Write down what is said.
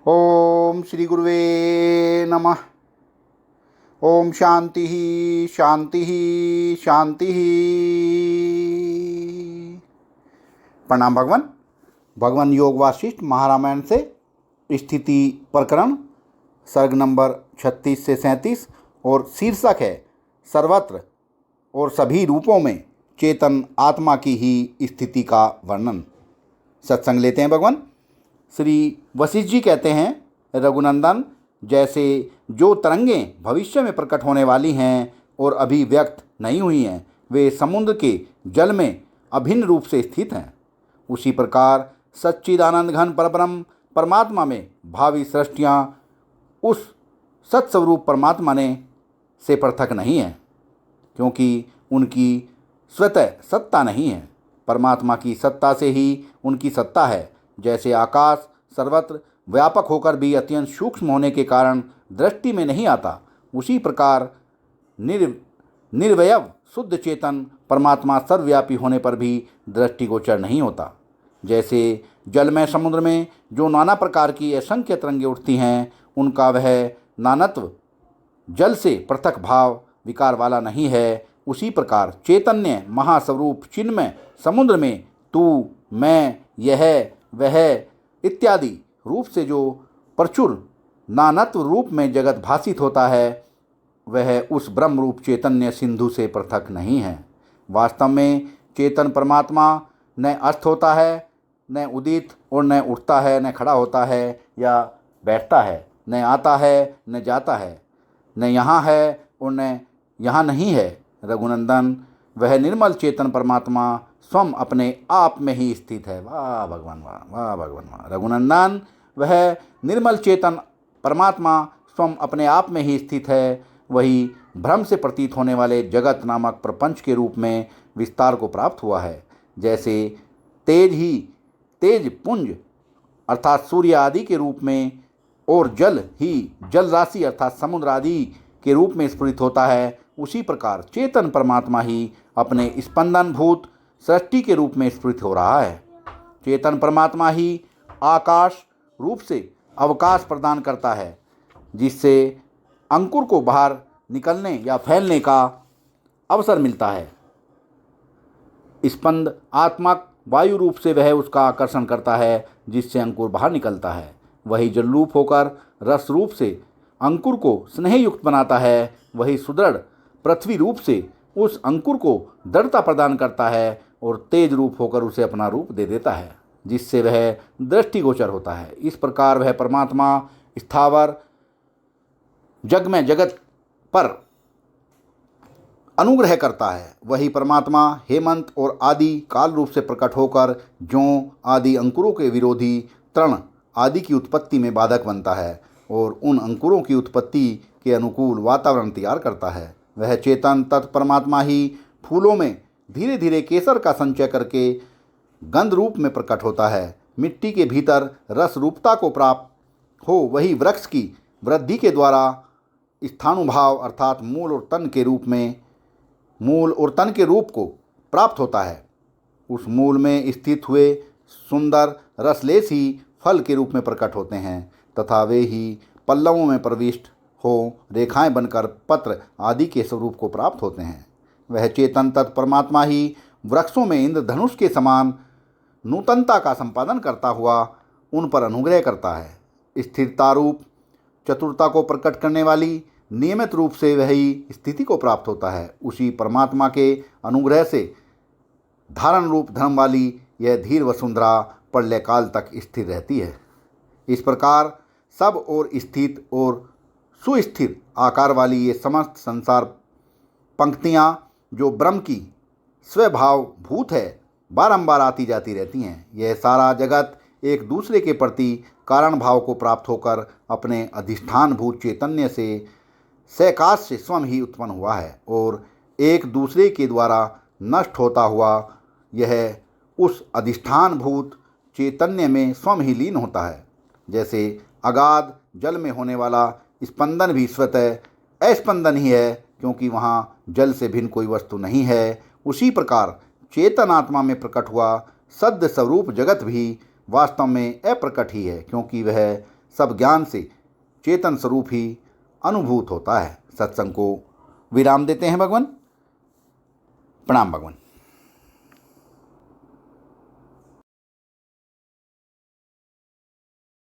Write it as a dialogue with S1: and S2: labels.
S1: ओम श्री गुरुवे नमः। ओम शांति शांति शांति। प्रणाम भगवान। भगवान योग वासिष्ठ महारामायण से स्थिति प्रकरण सर्ग नंबर 36 से 37 और शीर्षक है सर्वत्र और सभी रूपों में चेतन आत्मा की ही स्थिति का वर्णन। सत्संग लेते हैं भगवान। श्री वशिष्ठ जी कहते हैं, रघुनंदन, जैसे जो तरंगें भविष्य में प्रकट होने वाली हैं और अभी व्यक्त नहीं हुई हैं, वे समुद्र के जल में अभिन्न रूप से स्थित हैं, उसी प्रकार सच्चिदानंद घन परब्रह्म परमात्मा में भावी सृष्टियाँ उस सत्स्वरूप परमात्मा ने से पृथक नहीं हैं, क्योंकि उनकी स्वतः सत्ता नहीं है। परमात्मा की सत्ता से ही उनकी सत्ता है। जैसे आकाश सर्वत्र व्यापक होकर भी अत्यंत सूक्ष्म होने के कारण दृष्टि में नहीं आता, उसी प्रकार निर्वयव शुद्ध चेतन परमात्मा सर्वव्यापी होने पर भी दृष्टिगोचर नहीं होता। जैसे जल में समुद्र में जो नाना प्रकार की असंख्य तरंगें उठती हैं, उनका वह नानत्व जल से पृथक भाव विकार वाला नहीं है, उसी प्रकार चैतन्य महास्वरूप चिन्मय समुद्र में तू, मैं, यह, वह इत्यादि रूप से जो प्रचुर नानत्व रूप में जगत भासित होता है, वह उस ब्रह्म रूप चैतन्य सिंधु से पृथक नहीं है। वास्तव में चेतन परमात्मा न अस्त होता है, न उदित और न उठता है, न खड़ा होता है या बैठता है, न आता है न जाता है, न यहाँ है और न यहाँ नहीं है। रघुनंदन, वह निर्मल चेतन परमात्मा स्वयं अपने आप में ही स्थित है। वाह भगवान, वाह वाह भगवान, वाह। रघुनंदन, वह निर्मल चेतन परमात्मा स्वयं अपने आप में ही स्थित है। वही भ्रम से प्रतीत होने वाले जगत नामक प्रपंच के रूप में विस्तार को प्राप्त हुआ है। जैसे तेज पुंज अर्थात सूर्य आदि के रूप में और जल ही जल राशि अर्थात समुद्र आदि के रूप में स्फुरित होता है, उसी प्रकार चेतन परमात्मा ही अपने स्पंदन भूत सृष्टि के रूप में स्फुरित हो रहा है। चेतन परमात्मा ही आकाश रूप से अवकाश प्रदान करता है, जिससे अंकुर को बाहर निकलने या फैलने का अवसर मिलता है। स्पंद आत्मक वायु रूप से वह उसका आकर्षण करता है, जिससे अंकुर बाहर निकलता है। वही जल रूप होकर रस रूप से अंकुर को स्नेहयुक्त बनाता है। वही सुदृढ़ पृथ्वी रूप से उस अंकुर को दृढ़ता प्रदान करता है और तेज रूप होकर उसे अपना रूप दे देता है, जिससे वह दृष्टिगोचर होता है। इस प्रकार वह परमात्मा स्थावर जग में जगत पर अनुग्रह करता है। वही परमात्मा हेमंत और आदि काल रूप से प्रकट होकर जौं आदि अंकुरों के विरोधी तृण आदि की उत्पत्ति में बाधक बनता है और उन अंकुरों की उत्पत्ति के अनुकूल वातावरण तैयार करता है। वह चेतन तत्परमात्मा ही फूलों में धीरे धीरे केसर का संचय करके गंध रूप में प्रकट होता है। मिट्टी के भीतर रस रूपता को प्राप्त हो वही वृक्ष की वृद्धि के द्वारा स्थानुभाव अर्थात मूल और तन के रूप को प्राप्त होता है। उस मूल में स्थित हुए सुंदर रसलेस ही फल के रूप में प्रकट होते हैं तथा वे ही पल्लवों में प्रविष्ट हो रेखाएं बनकर पत्र आदि के स्वरूप को प्राप्त होते हैं। वह चेतन तत्परमात्मा ही वृक्षों में इंद्रधनुष के समान नूतनता का संपादन करता हुआ उन पर अनुग्रह करता है। स्थिरता रूप चतुरता को प्रकट करने वाली नियमित रूप से वही स्थिति को प्राप्त होता है। उसी परमात्मा के अनुग्रह से धारण रूप धर्म वाली यह धीर वसुंधरा प्रलय काल तक स्थिर रहती है। इस प्रकार सब और स्थित और सुस्थिर आकार वाली ये समस्त संसार पंक्तियाँ जो ब्रह्म की स्वभाव भूत है, बारंबार आती जाती रहती हैं। यह सारा जगत एक दूसरे के प्रति कारण भाव को प्राप्त होकर अपने अधिष्ठान भूत चैतन्य से सकाश से स्वयं ही उत्पन्न हुआ है और एक दूसरे के द्वारा नष्ट होता हुआ यह उस अधिष्ठान भूत चैतन्य में स्वयं ही लीन होता है। जैसे अगाध जल में होने वाला स्पंदन भी स्वतः अस्पंदन ही है, क्योंकि वहाँ जल से भिन्न कोई वस्तु नहीं है, उसी प्रकार चेतन आत्मा में प्रकट हुआ सद्य स्वरूप जगत भी वास्तव में अप्रकट ही है, क्योंकि वह सब ज्ञान से चेतन स्वरूप ही अनुभूत होता है। सत्संग को विराम देते हैं भगवान। प्रणाम भगवान।